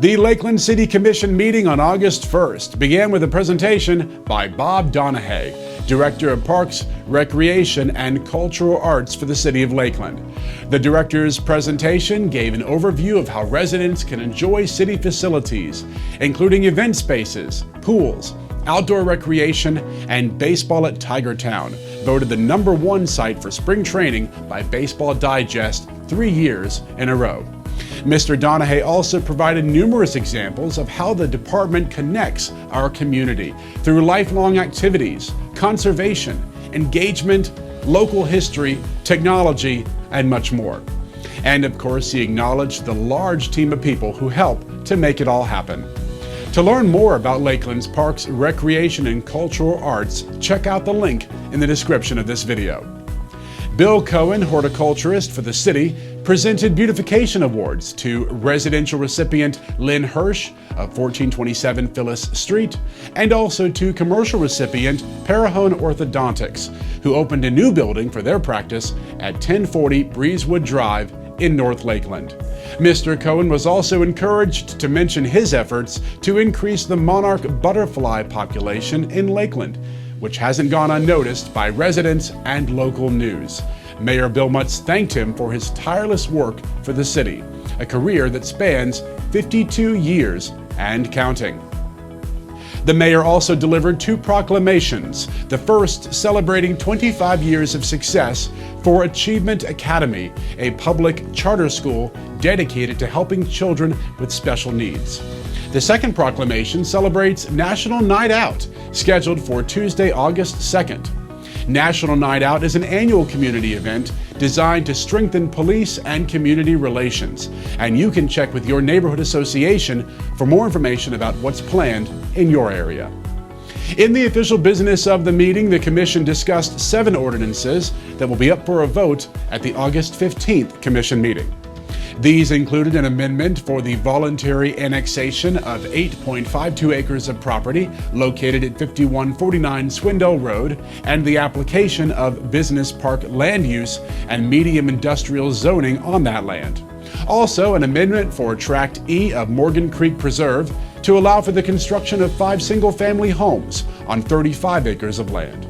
The Lakeland City Commission meeting on August 1st began with a presentation by Bob Donahue, Director of Parks, Recreation, and Cultural Arts for the City of Lakeland. The director's presentation gave an overview of how residents can enjoy city facilities, including event spaces, pools, outdoor recreation, and baseball at Tiger Town, voted the #1 site for spring training by Baseball Digest 3 years in a row. Mr. Donahue also provided numerous examples of how the department connects our community through lifelong activities, conservation, engagement, local history, technology, and much more. And of course, he acknowledged the large team of people who help to make it all happen. To learn more about Lakeland's parks, recreation, and cultural arts, check out the link in the description of this video. Bill Cohen, horticulturist for the city, presented beautification awards to residential recipient Lynn Hirsch of 1427 Phyllis Street, and also to commercial recipient Parahone Orthodontics, who opened a new building for their practice at 1040 Breezewood Drive in North Lakeland. Mr. Cohen was also encouraged to mention his efforts to increase the monarch butterfly population in Lakeland, which hasn't gone unnoticed by residents and local news. Mayor Bill Mutz thanked him for his tireless work for the city, a career that spans 52 years and counting. The mayor also delivered 2 proclamations, the first celebrating 25 years of success for Achievement Academy, a public charter school dedicated to helping children with special needs. The second proclamation celebrates National Night Out, scheduled for Tuesday, August 2nd. National Night Out is an annual community event designed to strengthen police and community relations, and you can check with your neighborhood association for more information about what's planned in your area. In the official business of the meeting, the Commission discussed 7 ordinances that will be up for a vote at the August 15th Commission meeting. These included an amendment for the voluntary annexation of 8.52 acres of property located at 5149 Swindell Road and the application of business park land use and medium industrial zoning on that land. Also, an amendment for Tract E of Morgan Creek Preserve to allow for the construction of 5 single-family homes on 35 acres of land.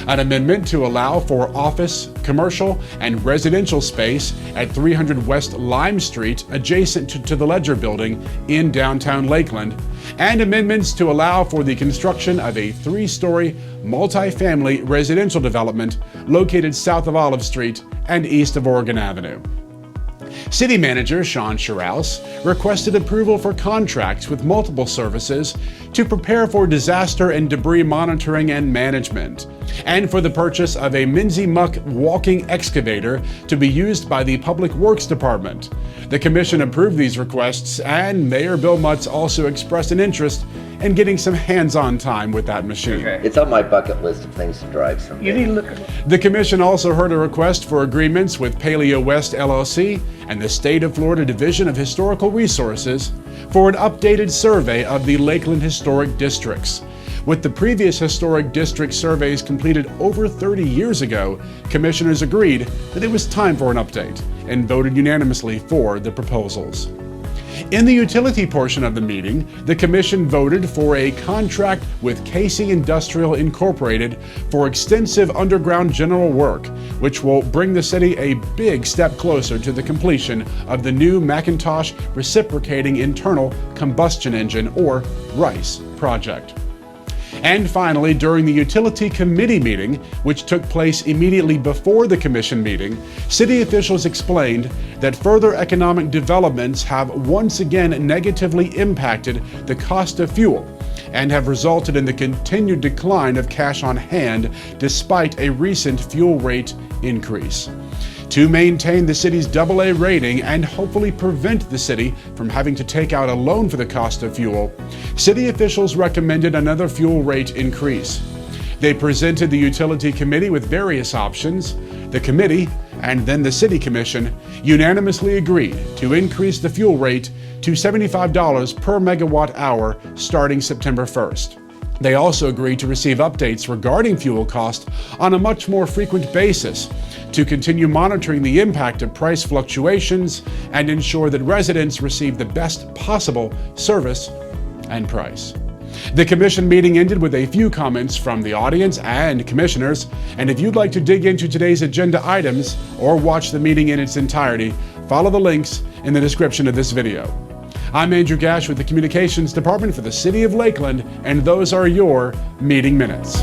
An amendment to allow for office, commercial, and residential space at 300 West Lime Street adjacent to the Ledger Building in downtown Lakeland, and amendments to allow for the construction of a 3-story multi-family residential development located south of Olive Street and east of Oregon Avenue. City Manager Sean Sherrouse requested approval for contracts with multiple services to prepare for disaster and debris monitoring and management, and for the purchase of a Minzy Muck walking excavator to be used by the Public Works Department. The Commission approved these requests, and Mayor Bill Mutz also expressed an interest in getting some hands-on time with that machine. Okay. It's on my bucket list of things to drive someday. You need to look at The Commission also heard a request for agreements with Paleo West LLC and the State of Florida Division of Historical Resources for an updated survey of the Lakeland Historic Districts. With the previous historic district surveys completed over 30 years ago, commissioners agreed that it was time for an update and voted unanimously for the proposals. In the utility portion of the meeting, the Commission voted for a contract with Casey Industrial Incorporated for extensive underground general work, which will bring the city a big step closer to the completion of the new Macintosh Reciprocating Internal Combustion Engine, or RICE, project. And finally, during the Utility Committee meeting, which took place immediately before the Commission meeting, city officials explained that further economic developments have once again negatively impacted the cost of fuel and have resulted in the continued decline of cash on hand despite a recent fuel rate increase. To maintain the city's AA rating and hopefully prevent the city from having to take out a loan for the cost of fuel, city officials recommended another fuel rate increase. They presented the Utility Committee with various options. The committee, and then the City Commission, unanimously agreed to increase the fuel rate to $75 per megawatt hour starting September 1st. They also agreed to receive updates regarding fuel cost on a much more frequent basis, to continue monitoring the impact of price fluctuations and ensure that residents receive the best possible service and price. The commission meeting ended with a few comments from the audience and commissioners, and if you'd like to dig into today's agenda items or watch the meeting in its entirety, follow the links in the description of this video. I'm Andrew Gash with the Communications Department for the City of Lakeland, and those are your meeting minutes.